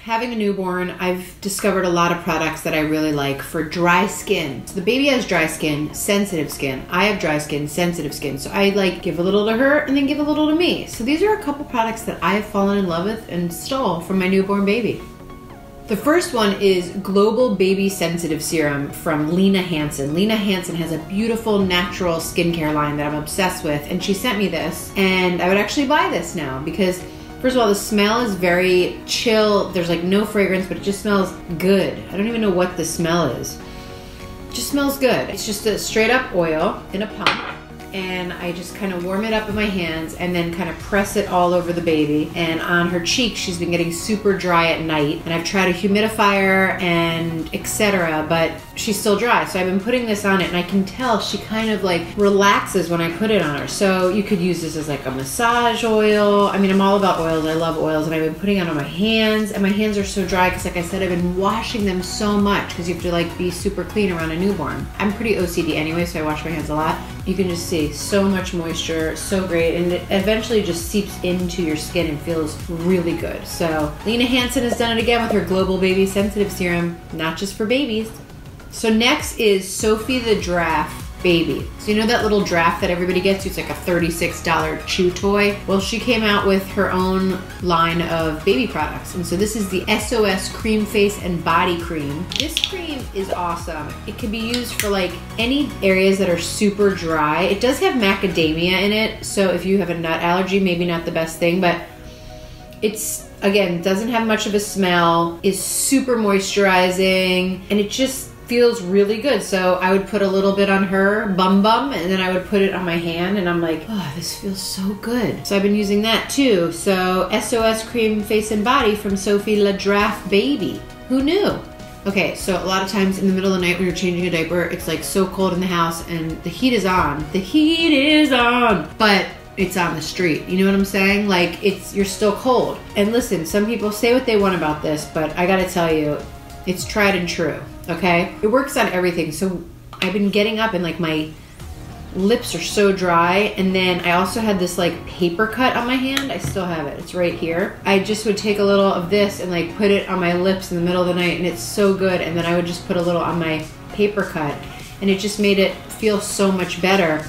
Having a newborn, I've discovered a lot of products that I really like for dry skin. So the baby has dry skin, sensitive skin. I have dry skin, sensitive skin. So I like give a little to her and then give a little to me. So these are a couple products that I have fallen in love with and stole from my newborn baby. The first one is Global Baby Sensitive Serum from Lina Hansen. Lina Hansen has a beautiful natural skincare line that I'm obsessed with, and she sent me this, and I would actually buy this now because first of all, the smell is very chill. There's like no fragrance, but it just smells good. I don't even know what the smell is. It just smells good. It's just a straight up oil in a pump. And I just kind of warm it up in my hands and then kind of press it all over the baby. And on her cheek, she's been getting super dry at night. And I've tried a humidifier and etc., but she's still dry. So I've been putting this on it and I can tell she kind of like relaxes when I put it on her. So you could use this as like a massage oil. I mean, I'm all about oils. I love oils, and I've been putting it on my hands, and my hands are so dry because like I said, I've been washing them so much because you have to like be super clean around a newborn. I'm pretty OCD anyway, so I wash my hands a lot. You can just see so much moisture, so great, and it eventually just seeps into your skin and feels really good. So Lina Hansen has done it again with her Global Baby Sensitive Serum, not just for babies. So next is Sophie the Girafe Baby. So you know that little giraffe that everybody gets? It's like a $36 chew toy. Well, she came out with her own line of baby products. And so this is the SOS Cream Face and Body Cream. This cream is awesome. It can be used for like any areas that are super dry. It does have macadamia in it. So if you have a nut allergy, maybe not the best thing, but it's, again, doesn't have much of a smell, is super moisturizing, and it just feels really good. So I would put a little bit on her bum and then I would put it on my hand, and I'm like, oh, this feels so good. So I've been using that too. So SOS Cream Face and Body from Sophie the Girafe Baby. Who knew? Okay, so a lot of times in the middle of the night when you're changing a diaper, it's like so cold in the house and the heat is on. The heat is on, but it's on the street. You know what I'm saying? Like, you're still cold. And listen, some people say what they want about this, but I gotta tell you, it's tried and true. Okay, it works on everything. So I've been getting up and like my lips are so dry, and then I also had this like paper cut on my hand. I still have it, it's right here. I just would take a little of this and like put it on my lips in the middle of the night, and it's so good. And then I would just put a little on my paper cut, and it just made it feel so much better.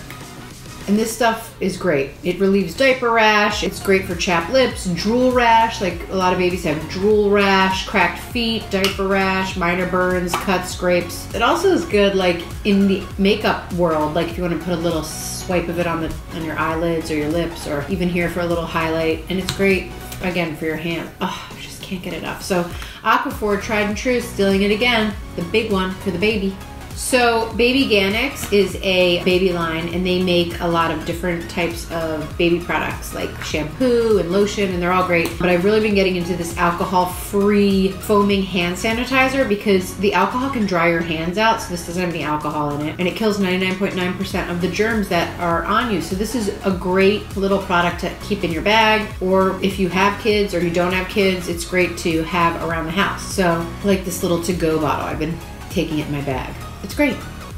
And this stuff is great. It relieves diaper rash. It's great for chapped lips, drool rash. Like a lot of babies have drool rash, cracked feet, diaper rash, minor burns, cuts, scrapes. It also is good like in the makeup world. Like if you want to put a little swipe of it on your eyelids or your lips, or even here for a little highlight. And it's great, again, for your hand. Oh, I just can't get enough. So Aquaphor, tried and true, stealing it again. The big one for the baby. So Babyganics is a baby line, and they make a lot of different types of baby products like shampoo and lotion, and they're all great. But I've really been getting into this alcohol-free foaming hand sanitizer because the alcohol can dry your hands out, so this doesn't have any alcohol in it, and it kills 99.9% of the germs that are on you. So this is a great little product to keep in your bag, or if you have kids or you don't have kids, it's great to have around the house. So I like this little to-go bottle. I've been taking it in my bag. It's great.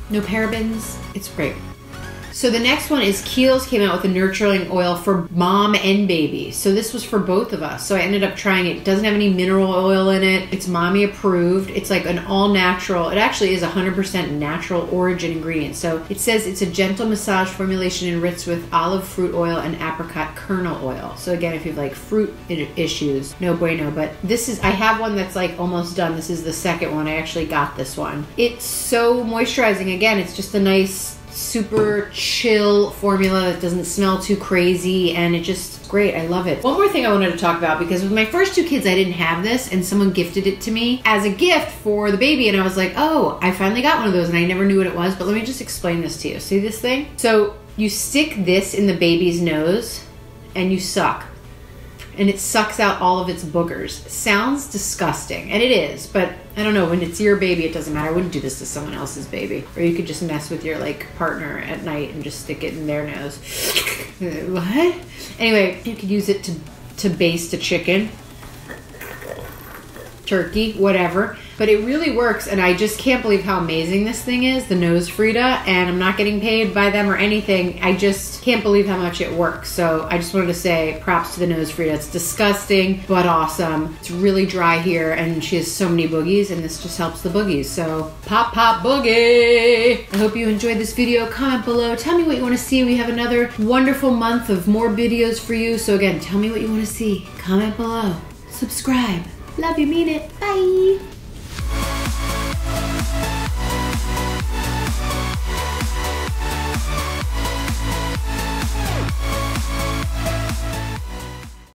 No parabens. It's great. So the next one is Kiehl's came out with a nurturing oil for mom and baby. So this was for both of us. So I ended up trying it. It doesn't have any mineral oil in it. It's mommy approved. It's like an all natural. It actually is 100% natural origin ingredient. So it says it's a gentle massage formulation enriched with olive fruit oil and apricot kernel oil. So again, if you have like fruit issues, no bueno. But this is, I have one that's like almost done. This is the second one. I actually got this one. It's so moisturizing. Again, it's just a nice, super chill formula that doesn't smell too crazy, and it just great. I love it. One more thing I wanted to talk about, because with my first two kids I didn't have this, and someone gifted it to me as a gift for the baby, and I was like, oh, I finally got one of those, and I never knew what it was. But let me just explain this to you. See this thing? So you stick this in the baby's nose and you suck, and it sucks out all of its boogers. Sounds disgusting, and it is, but I don't know, when it's your baby, it doesn't matter. I wouldn't do this to someone else's baby. Or you could just mess with your like partner at night and just stick it in their nose. What? Anyway, you could use it to baste a chicken. turkey, whatever. But it really works, and I just can't believe how amazing this thing is, the NoseFrida, and I'm not getting paid by them or anything. I just can't believe how much it works. So I just wanted to say props to the NoseFrida. It's disgusting, but awesome. It's really dry here, and she has so many boogies, and this just helps the boogies. So pop, pop, boogie! I hope you enjoyed this video. Comment below. Tell me what you want to see. We have another wonderful month of more videos for you. So again, tell me what you want to see. Comment below. Subscribe. Love you, mean it. Bye.